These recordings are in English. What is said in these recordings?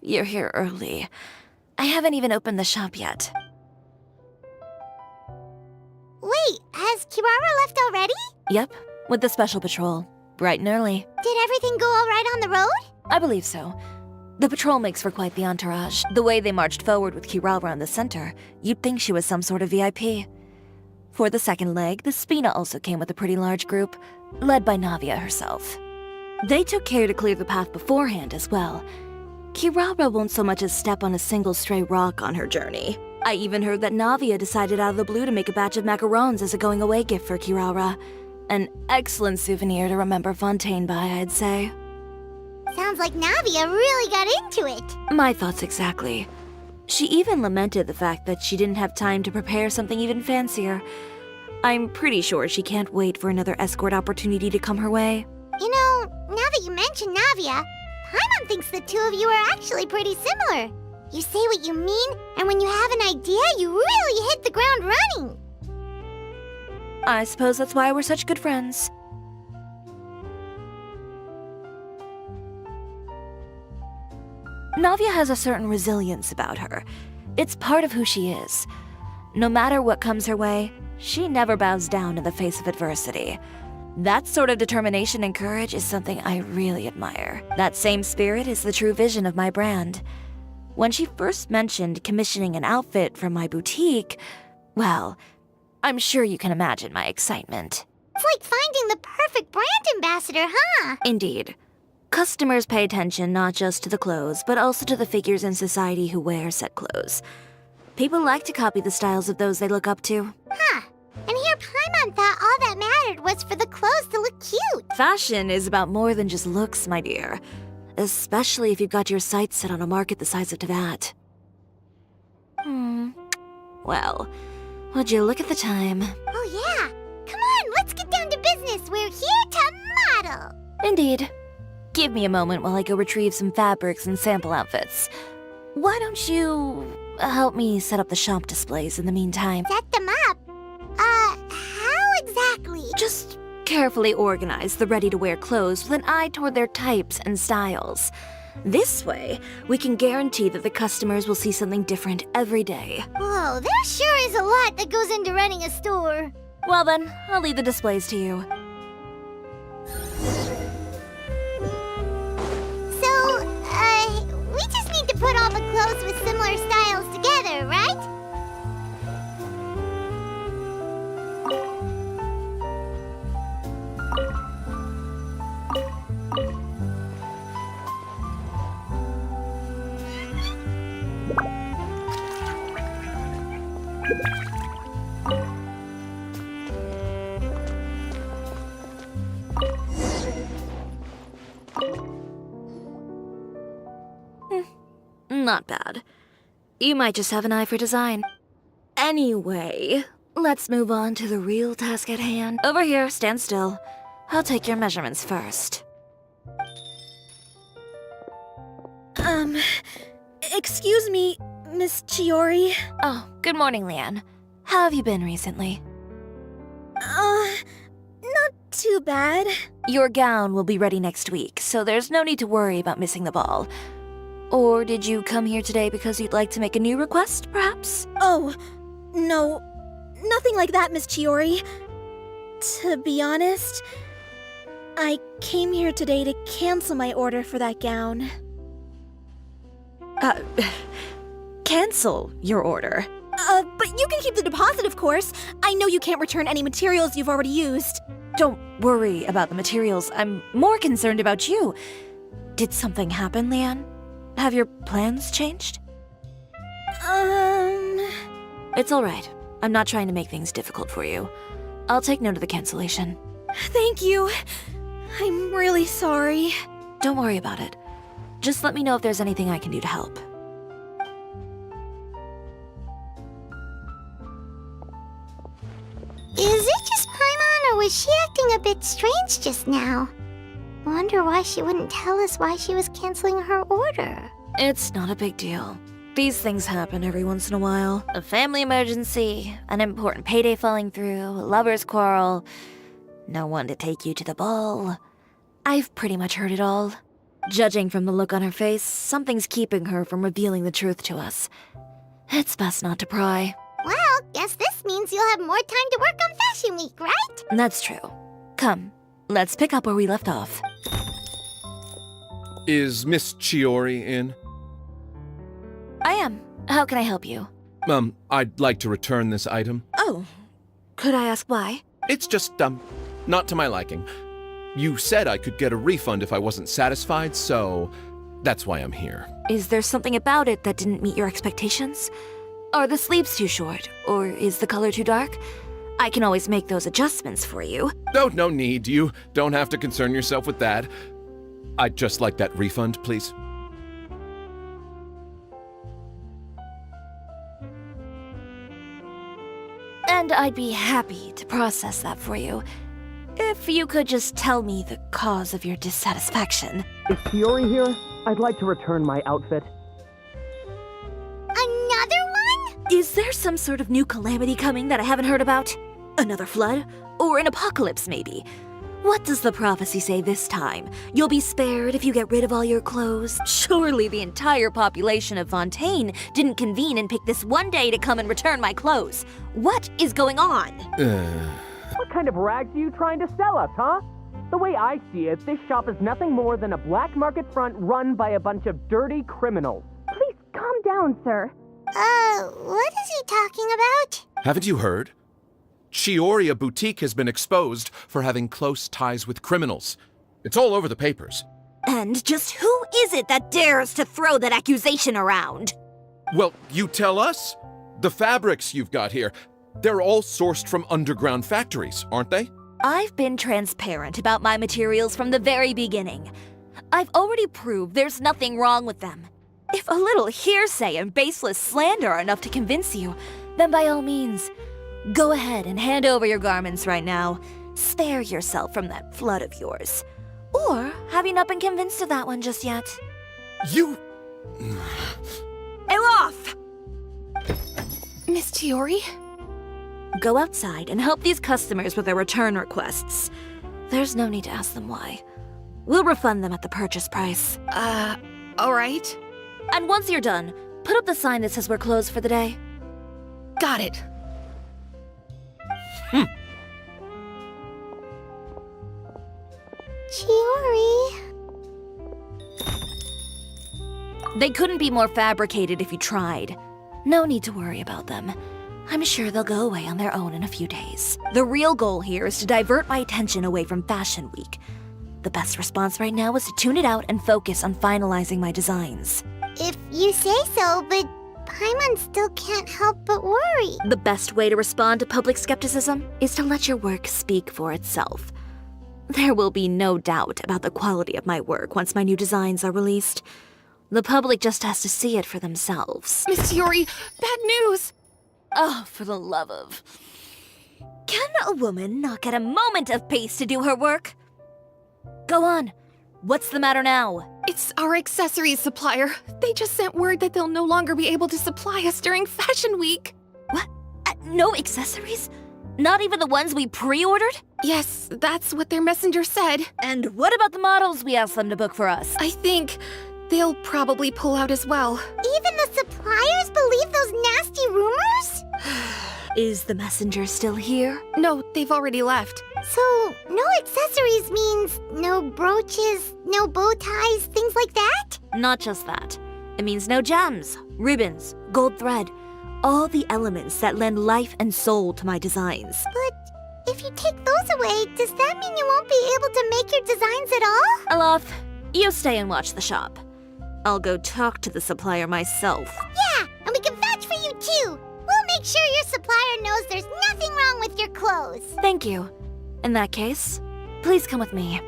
You're here early. I haven't even opened the shop yet. Wait, has Kirara left already? Yep, with the special patrol. Bright and early. Did everything go all right on the road? I believe so. The patrol makes for quite the entourage. The way they marched forward with Kirara in the center, you'd think she was some sort of VIP. For the second leg, the Spina also came with a pretty large group, led by Navia herself. They took care to clear the path beforehand as well. Kirara won't so much as step on a single stray rock on her journey. I even heard that Navia decided out of the blue to make a batch of macarons as a going-away gift for Kirara. An excellent souvenir to remember Fontaine by, I'd say. Sounds like Navia really got into it. My thoughts exactly. She even lamented the fact that she didn't have time to prepare something even fancier. I'm pretty sure she can't wait for another escort opportunity to come her way. You know, now that you mention Navia, Paimon thinks the two of you are actually pretty similar. You say what you mean, and when you have an idea, you really hit the ground running. I suppose that's why we're such good friends. Navia has a certain resilience about her. It's part of who she is. No matter what comes her way, she never bows down in the face of adversity. That sort of determination and courage is something I really admire. That same spirit is the true vision of my brand. When she first mentioned commissioning an outfit from my boutique, well, I'm sure you can imagine my excitement. It's like finding the perfect brand ambassador, huh? Indeed. Customers pay attention not just to the clothes, but also to the figures in society who wear said clothes. People like to copy the styles of those they look up to. Huh. And here Paimon thought all that mattered was for the clothes to look cute. Fashion is about more than just looks, my dear. Especially if you've got your sights set on a market the size of Teyvat. Well, would you look at the time? Oh yeah. Come on, let's get down to business. We're here to model. Indeed. Give me a moment while I go retrieve some fabrics and sample outfits. Why don't you help me set up the shop displays in the meantime? Set them up? How exactly? Just carefully organize the ready-to-wear clothes with an eye toward their types and styles. This way, we can guarantee that the customers will see something different every day. Whoa, there sure is a lot that goes into running a store. Well then, I'll leave the displays to you. So, we just need to put all the clothes with similar styles together, right? Not bad. You might just have an eye for design. Anyway, let's move on to the real task at hand. Over here, stand still. I'll take your measurements first. Excuse me, Miss Chiori. Oh, good morning, Leanne. How have you been recently? Not too bad. Your gown will be ready next week, so there's no need to worry about missing the ball. Or did you come here today because you'd like to make a new request, perhaps? Oh, no, nothing like that, Miss Chiori. To be honest, I came here today to cancel my order for that gown. Cancel your order. But you can keep the deposit, of course. I know you can't return any materials you've already used. Don't worry about the materials. I'm more concerned about you. Did something happen, Leanne? Have your plans changed? It's all right. I'm not trying to make things difficult for you. I'll take note of the cancellation. Thank you. I'm really sorry. Don't worry about it. Just let me know if there's anything I can do to help. Is it just Paimon, or was she acting a bit strange just now? Wonder why she wouldn't tell us why she was canceling her order. It's not a big deal. These things happen every once in a while. A family emergency, an important payday falling through, a lover's quarrel, no one to take you to the ball. I've pretty much heard it all. Judging from the look on her face, something's keeping her from revealing the truth to us. It's best not to pry. Well, guess this means you'll have more time to work on Fashion Week, right? That's true. Come, let's pick up where we left off. Is Miss Chiori in? I am. How can I help you? I'd like to return this item. Oh, could I ask why? It's just, not to my liking. You said I could get a refund if I wasn't satisfied, so that's why I'm here. Is there something about it that didn't meet your expectations? Are the sleeves too short, or is the color too dark? I can always make those adjustments for you. No need. You don't have to concern yourself with that. I'd just like that refund, please. And I'd be happy to process that for you. If you could just tell me the cause of your dissatisfaction. Is Chiori here? I'd like to return my outfit. Another one? Is there some sort of new calamity coming that I haven't heard about? Another flood? Or an apocalypse, maybe? What does the prophecy say this time? You'll be spared if you get rid of all your clothes? Surely the entire population of Fontaine didn't convene and pick this one day to come and return my clothes. What is going on? What kind of rags are you trying to sell us, huh? The way I see it, this shop is nothing more than a black market front run by a bunch of dirty criminals. Please calm down, sir. What is he talking about? Haven't you heard? Chioria Boutique has been exposed for having close ties with criminals. It's all over the papers. And just who is it that dares to throw that accusation around? Well, you tell us. The fabrics you've got here, they're all sourced from underground factories, aren't they? I've been transparent about my materials from the very beginning. I've already proved there's nothing wrong with them. If a little hearsay and baseless slander are enough to convince you, then by all means, go ahead and hand over your garments right now. Spare yourself from that flood of yours. Or have you not been convinced of that one just yet? You... Elof! Miss Chiori? Go outside and help these customers with their return requests. There's no need to ask them why. We'll refund them at the purchase price. Alright. And once you're done, put up the sign that says we're closed for the day. Got it. Chiori. They couldn't be more fabricated if you tried. No need to worry about them. I'm sure they'll go away on their own in a few days. The real goal here is to divert my attention away from Fashion Week. The best response right now is to tune it out and focus on finalizing my designs. If you say so, but Paimon still can't help but worry. The best way to respond to public skepticism is to let your work speak for itself. There will be no doubt about the quality of my work once my new designs are released. The public just has to see it for themselves. Miss Chiori, bad news! Oh, for the love of... Can a woman not get a moment of peace to do her work? Go on. What's the matter now? It's our accessories supplier. They just sent word that they'll no longer be able to supply us during Fashion Week. What? No accessories? Not even the ones we pre-ordered? Yes, that's what their messenger said. And what about the models we asked them to book for us? I think they'll probably pull out as well. Even the suppliers believe those nasty rumors? Is the messenger still here? No, they've already left. So, no accessories means no brooches, no bow ties, things like that? Not just that. It means no gems, ribbons, gold thread, all the elements that lend life and soul to my designs. But if you take those away, does that mean you won't be able to make your designs at all? Alof, you stay and watch the shop. I'll go talk to the supplier myself. Yeah, and we can vouch for you too. We'll make sure your supplier knows there's nothing wrong with your clothes. Thank you. In that case, please come with me.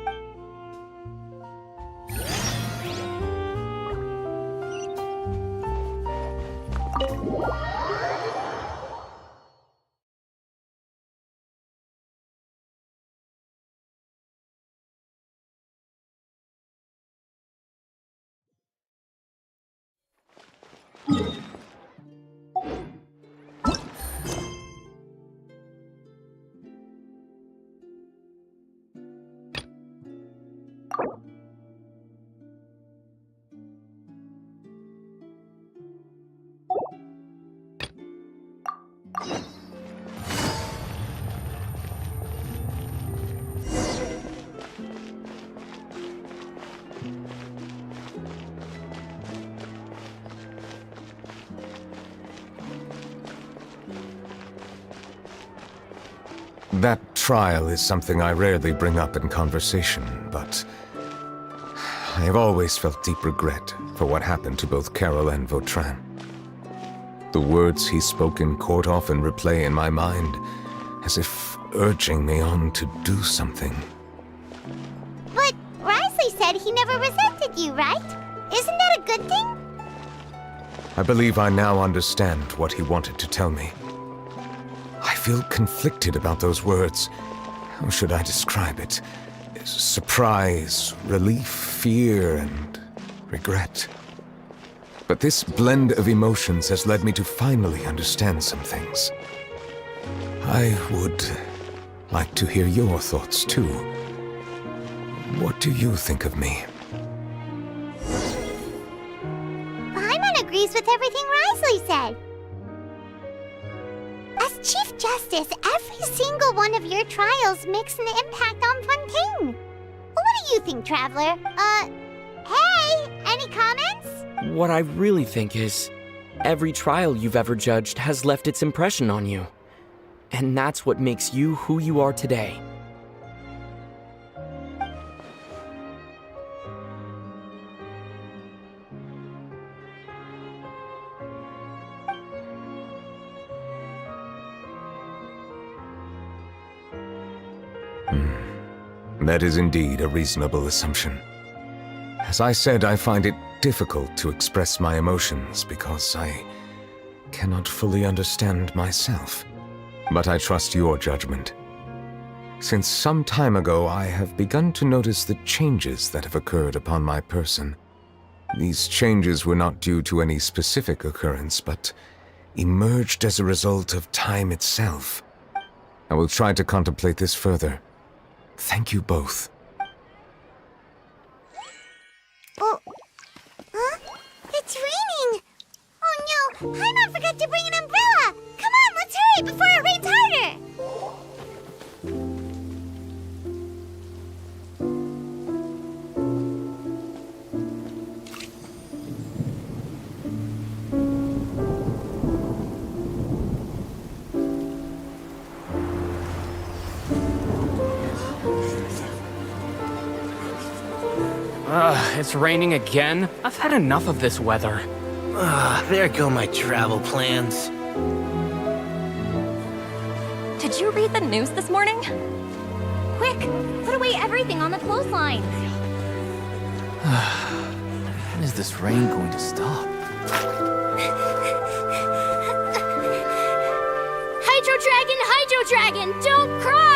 That trial is something I rarely bring up in conversation, but I have always felt deep regret for what happened to both Carol and Vautrin. The words he spoke in court often replay in my mind, as if urging me on to do something. But Risley said he never resented you, right? Isn't that a good thing? I believe I now understand what he wanted to tell me. I feel conflicted about those words. How should I describe it? Surprise, relief, fear, and regret. But this blend of emotions has led me to finally understand some things. I would like to hear your thoughts, too. What do you think of me? Paimon agrees with everything Risley said. As Chief Justice, every single one of your trials makes an impact on Fontaine. What do you think, Traveler? Hey, any comments? What I really think is, every trial you've ever judged has left its impression on you. And that's what makes you who you are today. That is indeed a reasonable assumption. As I said, I find it difficult to express my emotions because I cannot fully understand myself. But I trust your judgment. Since some time ago, I have begun to notice the changes that have occurred upon my person. These changes were not due to any specific occurrence, but emerged as a result of time itself. I will try to contemplate this further. Thank you both. Oh, huh? It's raining! Oh no, Paimon forgot to bring an umbrella! Come on, let's hurry before it rains harder! It's raining again? I've had enough of this weather. There go my travel plans. Did you read the news this morning? Quick, put away everything on the clothesline. When is this rain going to stop? Hydro Dragon, don't cry!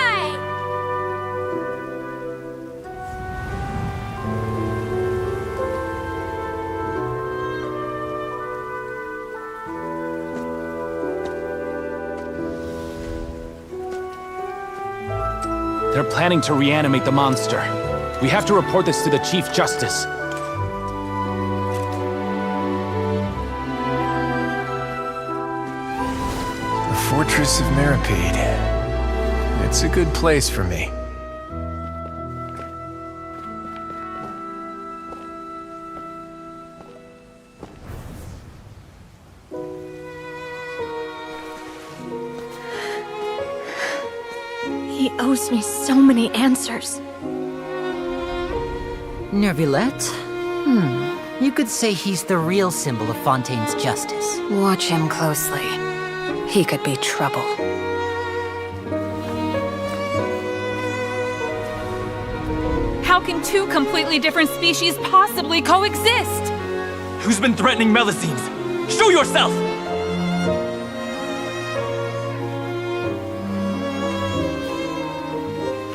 They're planning to reanimate the monster. We have to report this to the Chief Justice. The Fortress of Meripede. It's a good place for me. He owes me so many answers. Neuvillette? You could say he's the real symbol of Fontaine's justice. Watch him closely. He could be trouble. How can two completely different species possibly coexist? Who's been threatening Melusines? Show yourself!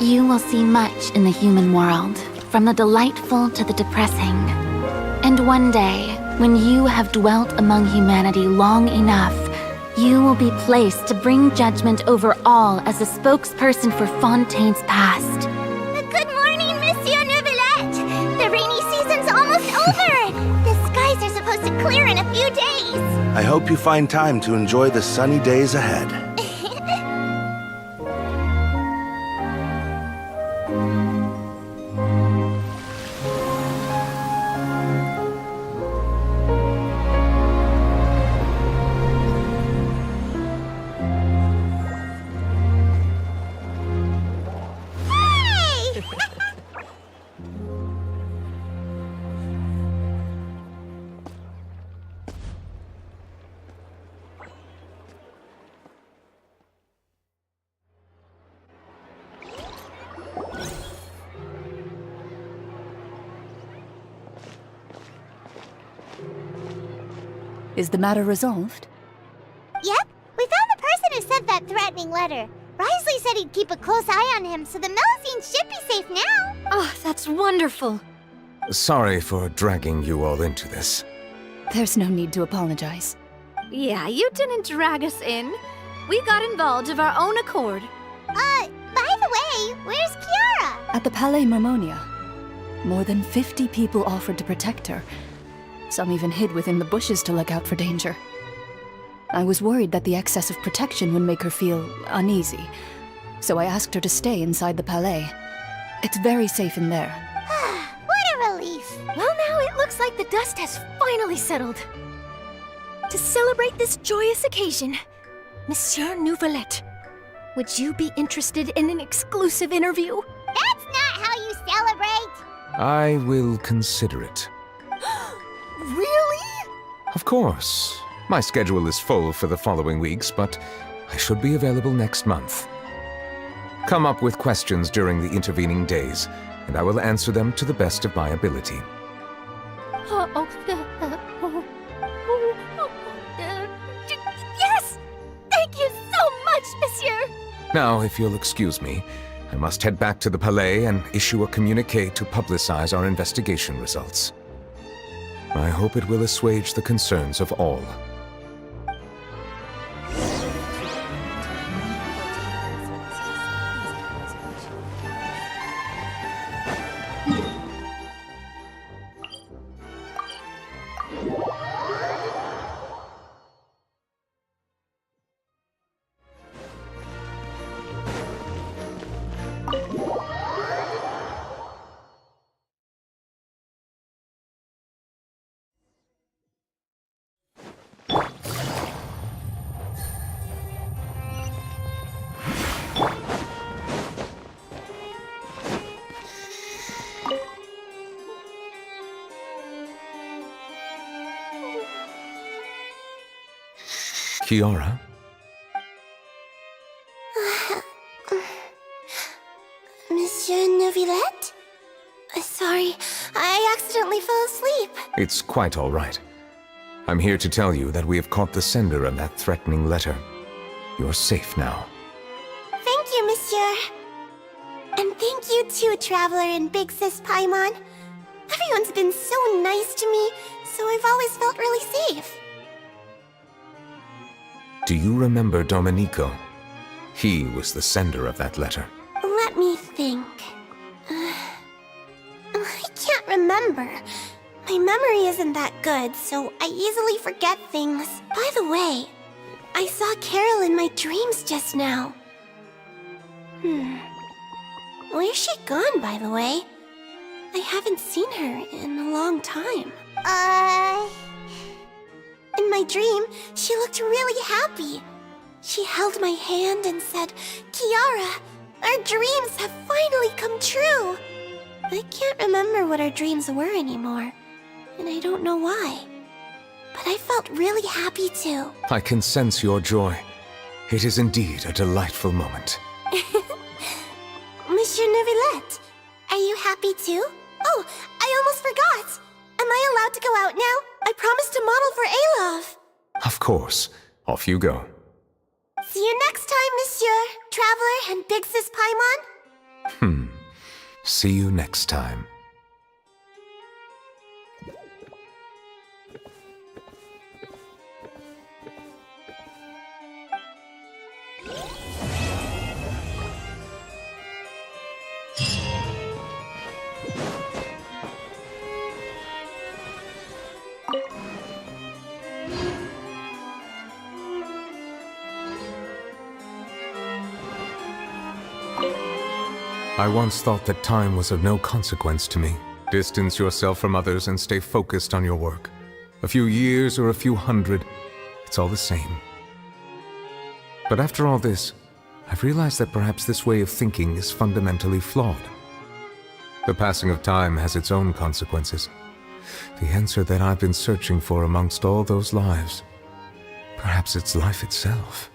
You will see much in the human world, from the delightful to the depressing. And one day, when you have dwelt among humanity long enough, you will be placed to bring judgment over all as a spokesperson for Fontaine's past. Good morning, Monsieur Neuvillette! The rainy season's almost over! The skies are supposed to clear in a few days! I hope you find time to enjoy the sunny days ahead. Is the matter resolved? Yep, we found the person who sent that threatening letter. Risley said he'd keep a close eye on him, so the Melusine should be safe now. Oh, that's wonderful. Sorry for dragging you all into this. There's no need to apologize. Yeah, you didn't drag us in. We got involved of our own accord. By the way, where's Kiara? At the Palais Mermonia, more than 50 people offered to protect her. Some even hid within the bushes to look out for danger. I was worried that the excess of protection would make her feel uneasy, so I asked her to stay inside the Palais. It's very safe in there. What a relief. Well, now it looks like the dust has finally settled. To celebrate this joyous occasion, Monsieur Nouvelette, would you be interested in an exclusive interview? That's not how you celebrate. I will consider it. Really? Of course. My schedule is full for the following weeks, but I should be available next month. Come up with questions during the intervening days, and I will answer them to the best of my ability. Yes! Thank you so much, Monsieur! Now, if you'll excuse me, I must head back to the Palais and issue a communique to publicize our investigation results. I hope it will assuage the concerns of all. Kiara? Monsieur Nouvelette? Sorry, I accidentally fell asleep. It's quite all right. I'm here to tell you that we have caught the sender of that threatening letter. You're safe now. Thank you, Monsieur. And thank you too, Traveler and Big Sis Paimon. Everyone's been so nice to me, so I've always felt really safe. Do you remember Domenico? He was the sender of that letter. Let me think. I can't remember. My memory isn't that good, so I easily forget things. By the way, I saw Carol in my dreams just now. Where's she gone, by the way? I haven't seen her in a long time. In my dream, she looked really happy. She held my hand and said, "Kiara, our dreams have finally come true." I can't remember what our dreams were anymore, and I don't know why. But I felt really happy too. I can sense your joy. It is indeed a delightful moment. Monsieur Nouvelette, are you happy too? Oh, I almost forgot. Am I allowed to go out now? I promised to model for Alov. Of course. Off you go. See you next time, Monsieur, Traveler, and Big Sis Paimon. See you next time. I once thought that time was of no consequence to me. Distance yourself from others and stay focused on your work. A few years or a few hundred, it's all the same. But after all this, I've realized that perhaps this way of thinking is fundamentally flawed. The passing of time has its own consequences. The answer that I've been searching for amongst all those lives, perhaps it's life itself.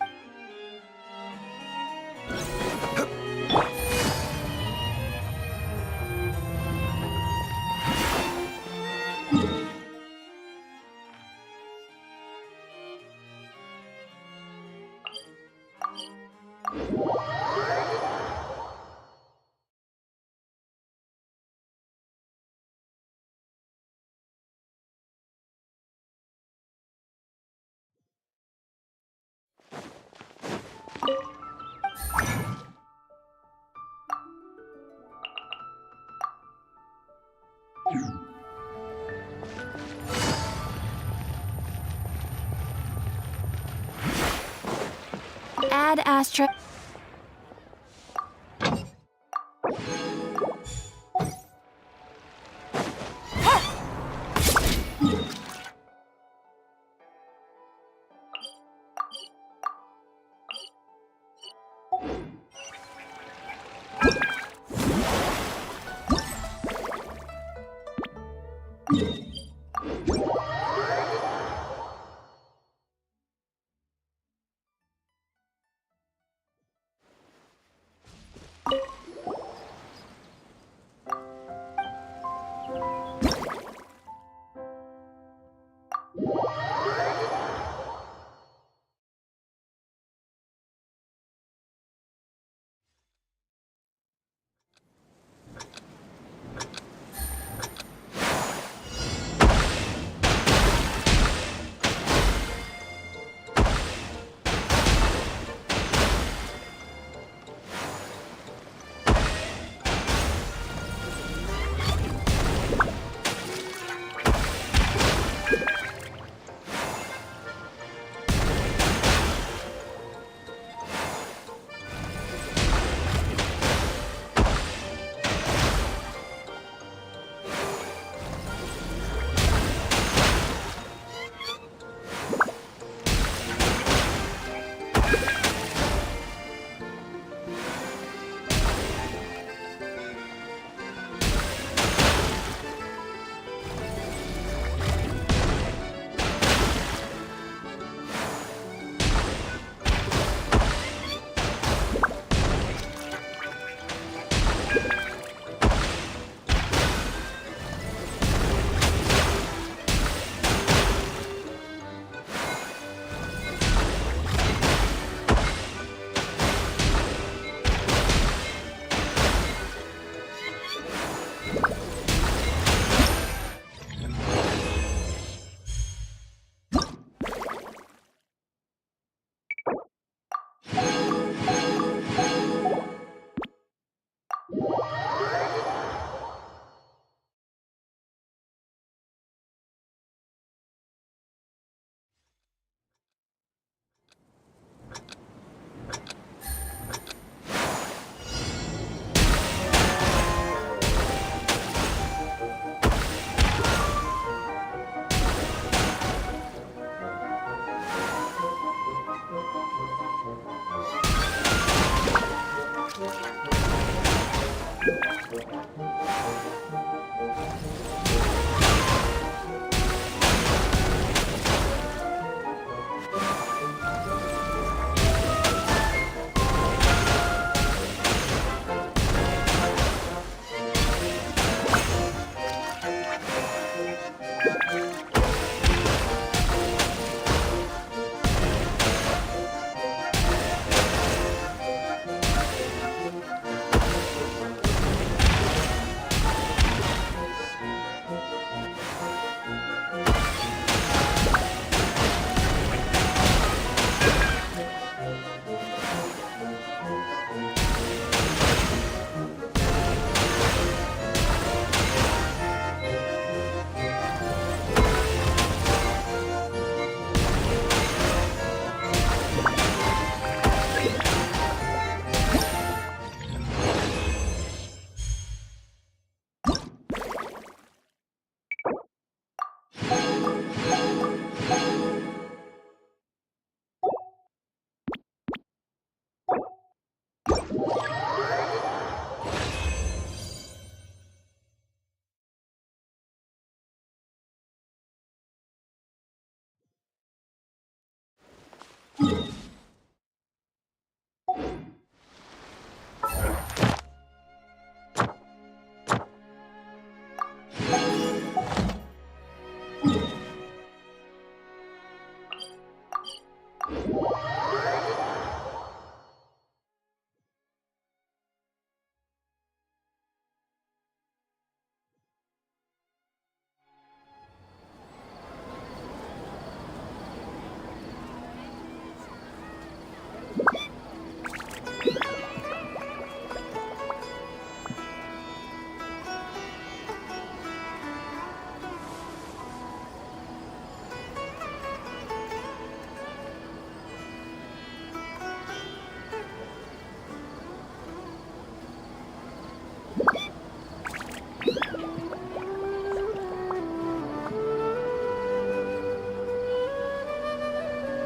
Add Astra.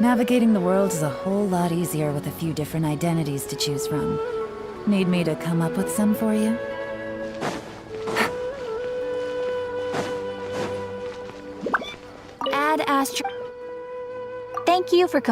Navigating the world is a whole lot easier with a few different identities to choose from. Need me to come up with some for you? Ad Astra. Thank you for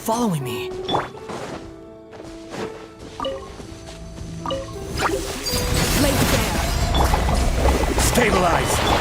following me. Lay there! Stabilize!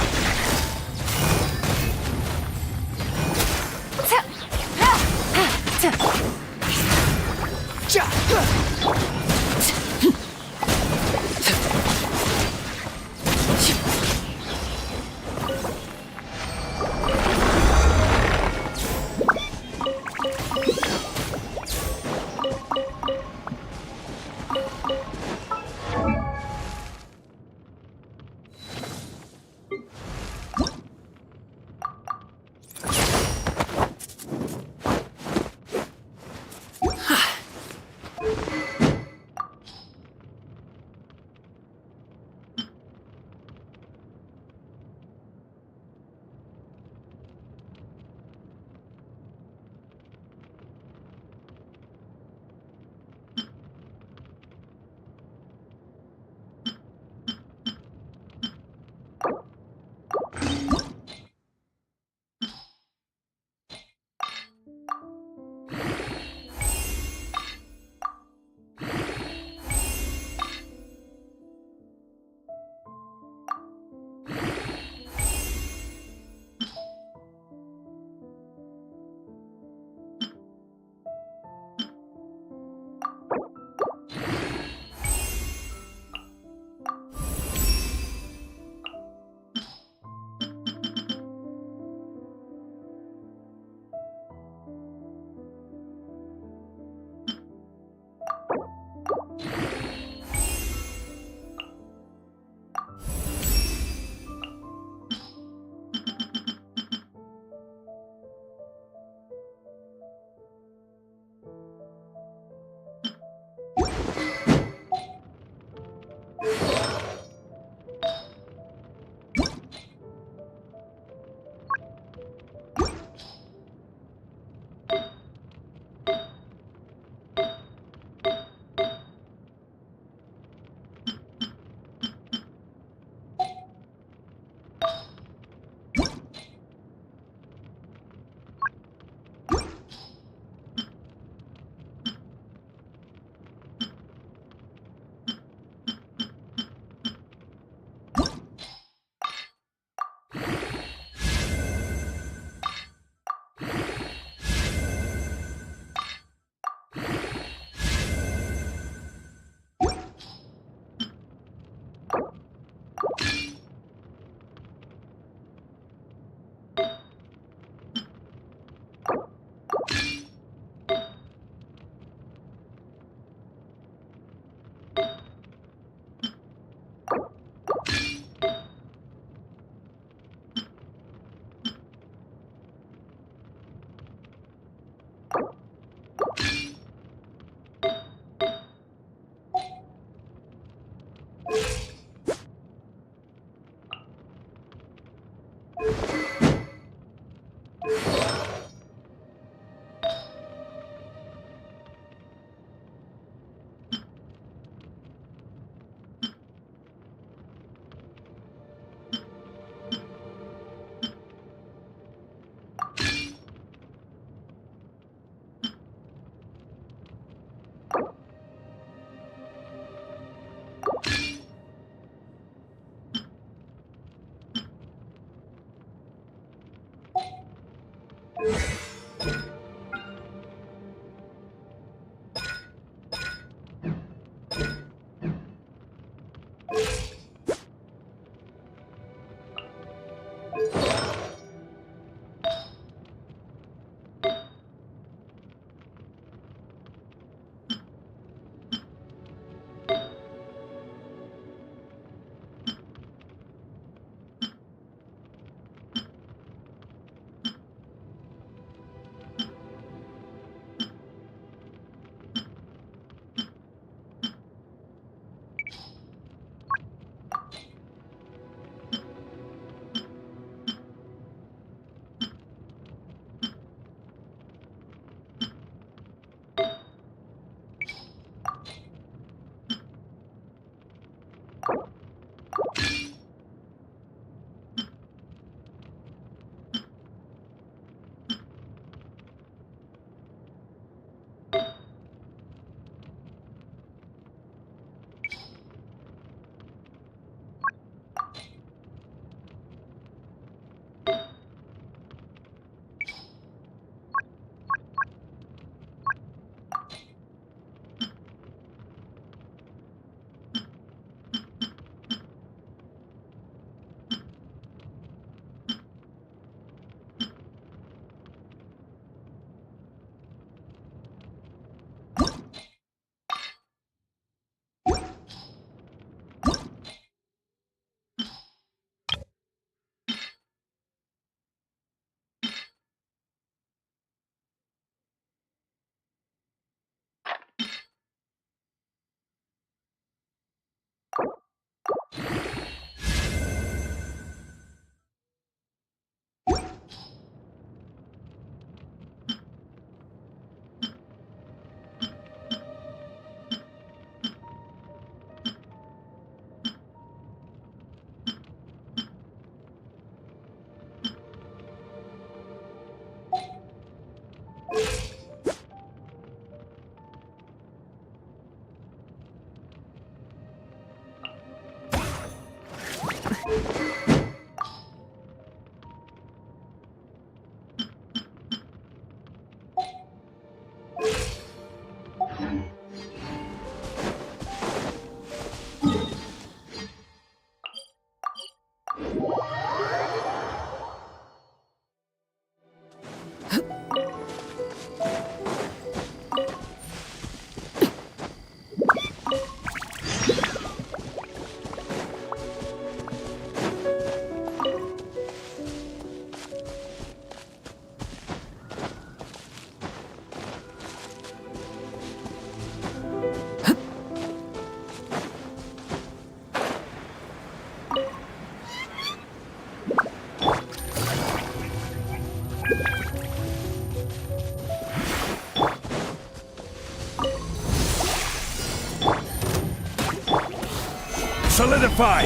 Solidify!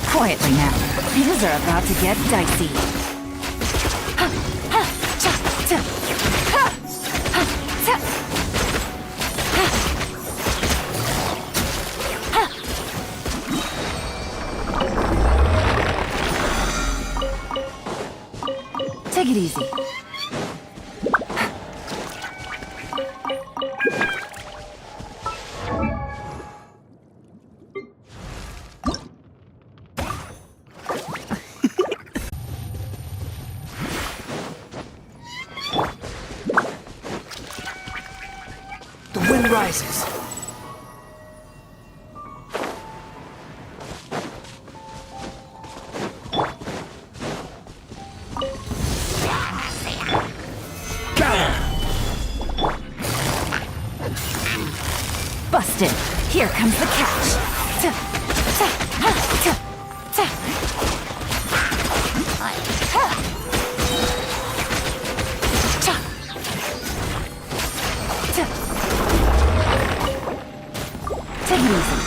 Quietly now. Things are about to get dicey. Take it easy. The wind rises. Busted. Here comes the catch. Take it easy.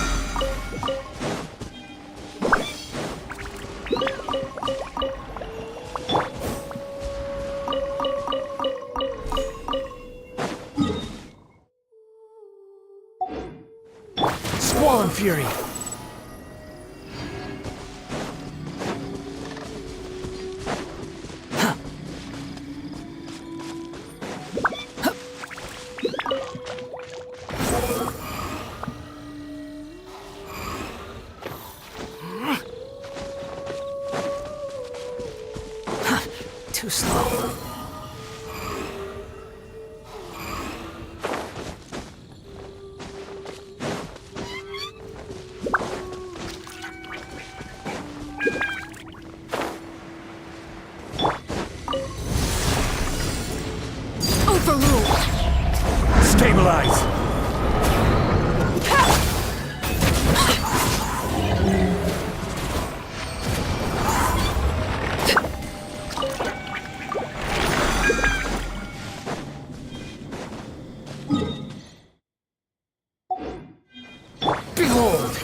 Squall and Fury. Stabilize! Behold!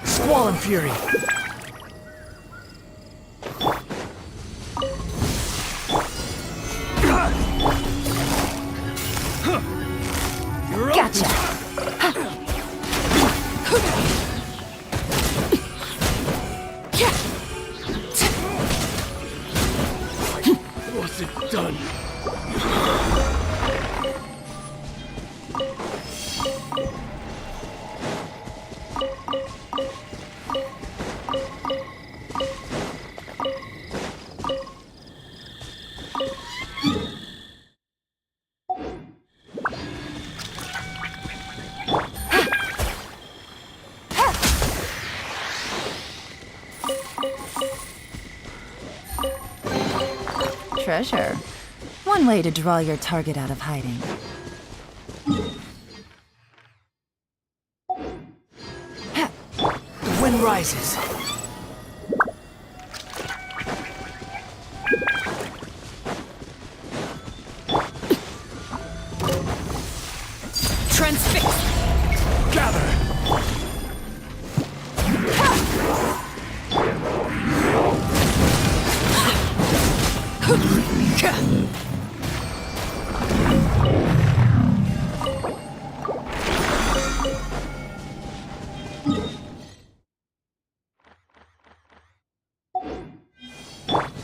Squall and Fury! Gotcha! What's it done? Treasure. One way to draw your target out of hiding. The wind rises. Transfix! Gather!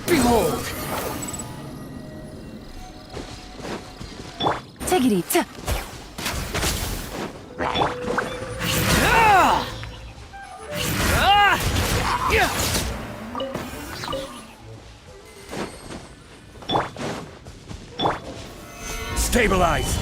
Behold! Tiggity t. Stabilize!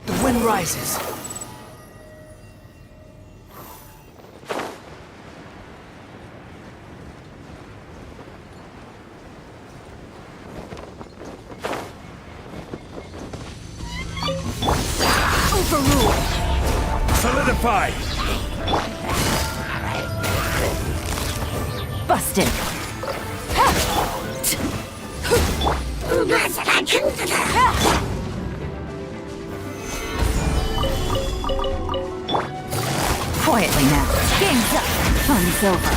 The wind rises. Overrule! Solidify! Busted. Quietly now. Game's up. Fun's over.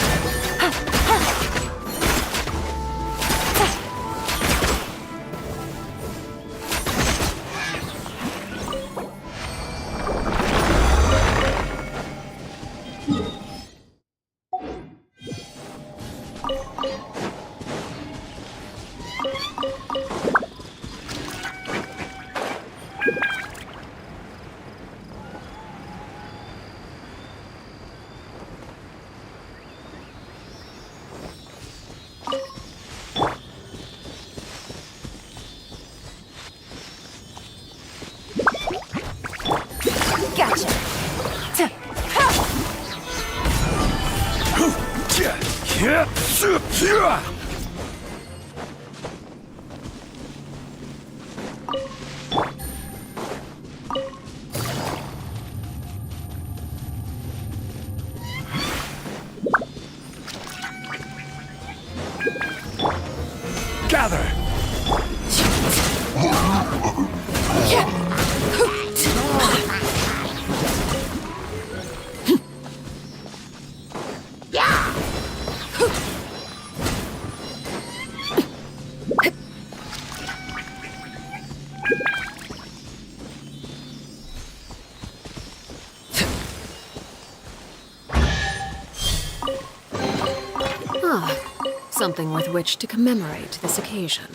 Gotcha. Gather! Something with which to commemorate this occasion.